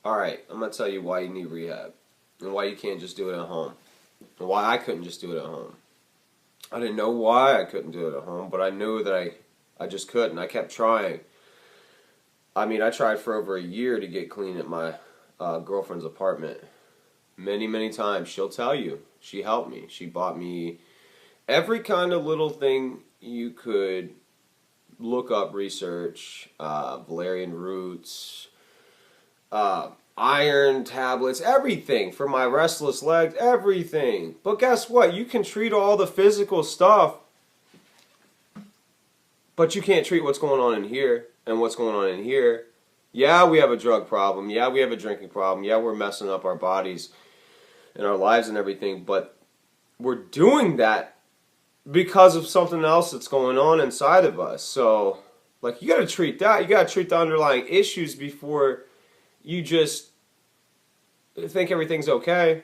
Alright, I'm going to tell you why you need rehab. And why you can't just do it at home. And why I couldn't just do it at home. I didn't know why I couldn't do it at home, but I knew that I just couldn't. I kept trying. I mean, I tried for over a year to get clean at my girlfriend's apartment. Many, many times. She'll tell you. She helped me. She bought me every kind of little thing you could look up, research, valerian roots, iron tablets, everything for my restless legs, everything. But guess what? You can treat all the physical stuff, but you can't treat what's going on in here and what's going on in here. Yeah, we have a drug problem. Yeah, we have a drinking problem. Yeah, we're messing up our bodies and our lives and everything, but we're doing that because of something else that's going on inside of us. So, like, you got to treat that. You got to treat the underlying issues before you just think everything's okay.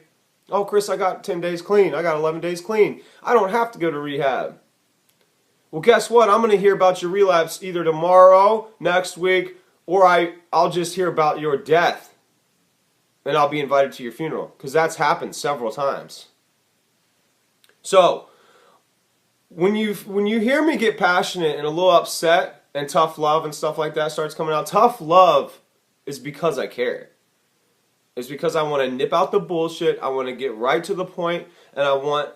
Oh, Chris, I got 10 days clean. I got 11 days clean. I don't have to go to rehab. Well, guess what? I'm going to hear about your relapse either tomorrow, next week, or I'll just hear about your death. And I'll be invited to your funeral. Because that's happened several times. So, when you hear me get passionate and a little upset and tough love and stuff like that starts coming out, tough love is because I care. It's because I want to nip out the bullshit. I want to get right to the point, and I want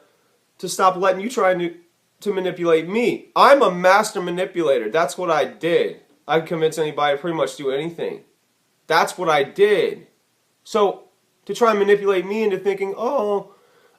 to stop letting you try to manipulate me. I'm a master manipulator. That's what I did. I'd convince anybody to pretty much do anything. That's what I did. So, to try and manipulate me into thinking, oh,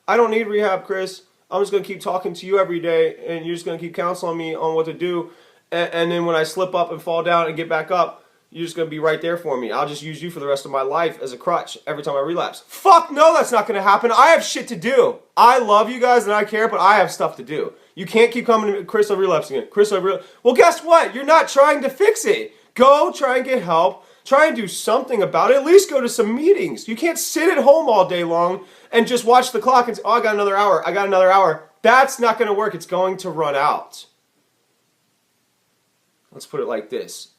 I don't need rehab, Chris. I'm just going to keep talking to you every day, and you're just going to keep counseling me on what to do. And then when I slip up and fall down and get back up, you're just going to be right there for me. I'll just use you for the rest of my life as a crutch every time I relapse. Fuck no, that's not going to happen. I have shit to do. I love you guys and I care, but I have stuff to do. You can't keep coming to me, Chris, I've relapsed again. Chris, I've relapsed. Well, guess what? You're not trying to fix it. Go try and get help. Try and do something about it. At least go to some meetings. You can't sit at home all day long and just watch the clock and say, oh, I got another hour. I got another hour. That's not going to work. It's going to run out. Let's put it like this.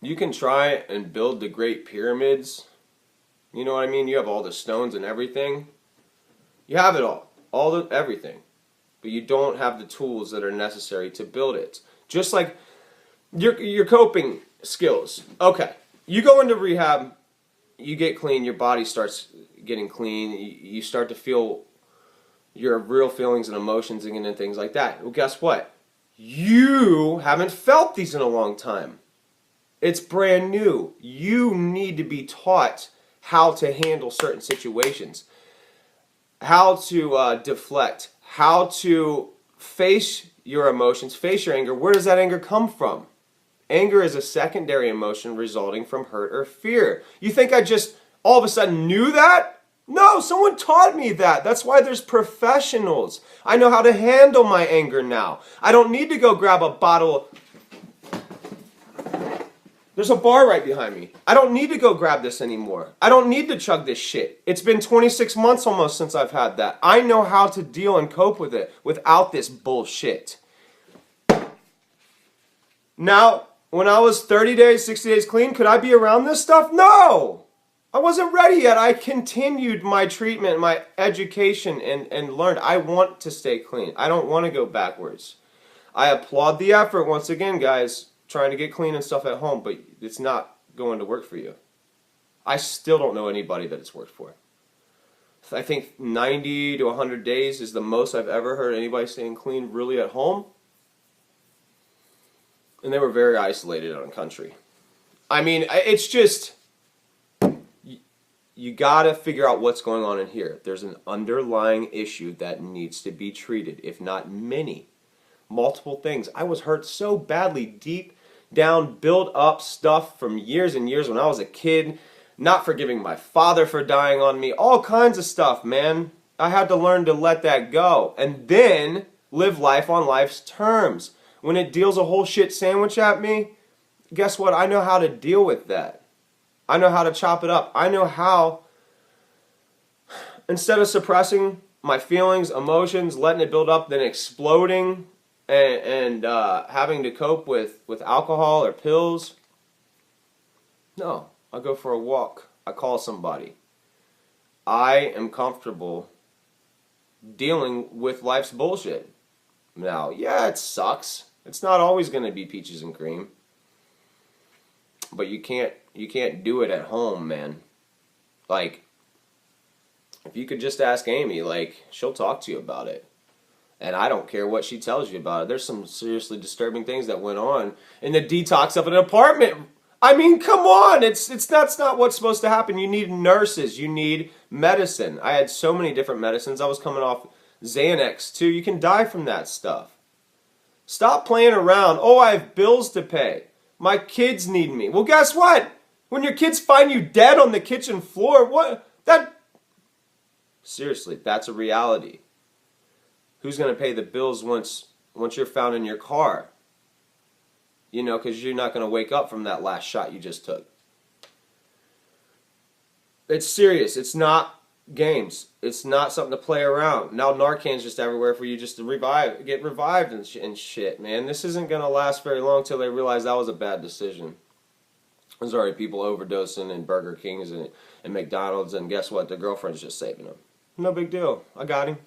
You can try and build the Great Pyramids. You know what I mean? You have all the stones and everything. You have it all. Everything. But you don't have the tools that are necessary to build it. Just like your coping skills. Okay, you go into rehab, you get clean, your body starts getting clean, you start to feel your real feelings and emotions and things like that. Well, guess what? You haven't felt these in a long time. It's brand new. You need to be taught how to handle certain situations, how to deflect, how to face your emotions, face your anger. Where does that anger come from? Anger is a secondary emotion resulting from hurt or fear. You think I just all of a sudden knew that? No, someone taught me that. That's why there's professionals. I know how to handle my anger now. I don't need to go grab a bottle. There's a bar right behind me. I don't need to go grab this anymore. I don't need to chug this shit. It's been 26 months almost since I've had that. I know how to deal and cope with it without this bullshit. Now, when I was 30 days, 60 days clean, could I be around this stuff? No! I wasn't ready yet. I continued my treatment, my education, and learned. I want to stay clean. I don't want to go backwards. I applaud the effort, once again, guys, trying to get clean and stuff at home, but it's not going to work for you. I still don't know anybody that it's worked for. I think 90 to 100 days is the most I've ever heard anybody staying clean really at home. And they were very isolated out in country. I mean, it's just, you gotta figure out what's going on in here. There's an underlying issue that needs to be treated, if not many. Multiple things. I was hurt so badly, deep down, built up stuff from years and years when I was a kid, not forgiving my father for dying on me, all kinds of stuff, man. I had to learn to let that go and then live life on life's terms. When it deals a whole shit sandwich at me, guess what? I know how to deal with that. I know how to chop it up. I know how, instead of suppressing my feelings, emotions, letting it build up, then exploding and having to cope with alcohol or pills. No. I go for a walk. I call somebody. I am comfortable dealing with life's bullshit. Now, yeah, it sucks. It's not always going to be peaches and cream. But you can't do it at home, man. Like, if you could just ask Amy, like, she'll talk to you about it. And I don't care what she tells you about it. There's some seriously disturbing things that went on in the detox of an apartment. I mean, come on. That's not what's supposed to happen. You need nurses. You need medicine. I had so many different medicines. I was coming off Xanax, too. You can die from that stuff. Stop playing around. Oh, I have bills to pay. My kids need me. Well, guess what? When your kids find you dead on the kitchen floor, seriously, that's a reality. Who's going to pay the bills once you're found in your car? You know, because you're not going to wake up from that last shot you just took. It's serious. It's not games. It's not something to play around. Now Narcan's just everywhere for you just to get revived and shit, man. This isn't going to last very long till they realize that was a bad decision. There's already people overdosing in Burger Kings and McDonald's, and guess what? The girlfriend's just saving them. No big deal. I got him.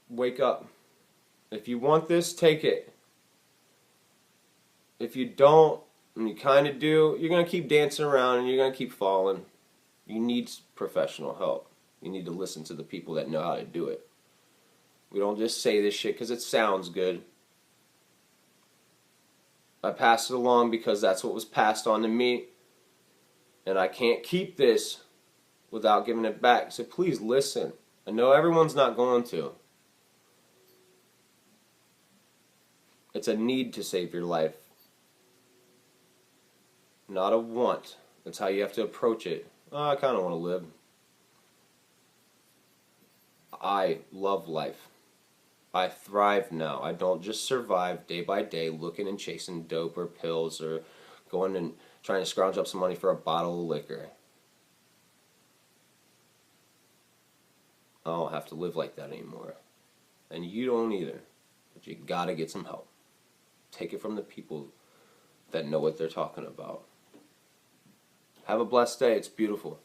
Wake up. If you want this, take it. If you don't, and you kind of do, you're going to keep dancing around and you're going to keep falling. You need professional help. You need to listen to the people that know how to do it. We don't just say this shit because it sounds good. I passed it along because that's what was passed on to me. And I can't keep this without giving it back. So please listen. I know everyone's not going to. It's a need to save your life, not a want. That's how you have to approach it. Oh, I kind of want to live. I love life. I thrive now. I don't just survive day by day looking and chasing dope or pills or going and trying to scrounge up some money for a bottle of liquor. I don't have to live like that anymore. And you don't either. But you gotta get some help. Take it from the people that know what they're talking about. Have a blessed day. It's beautiful.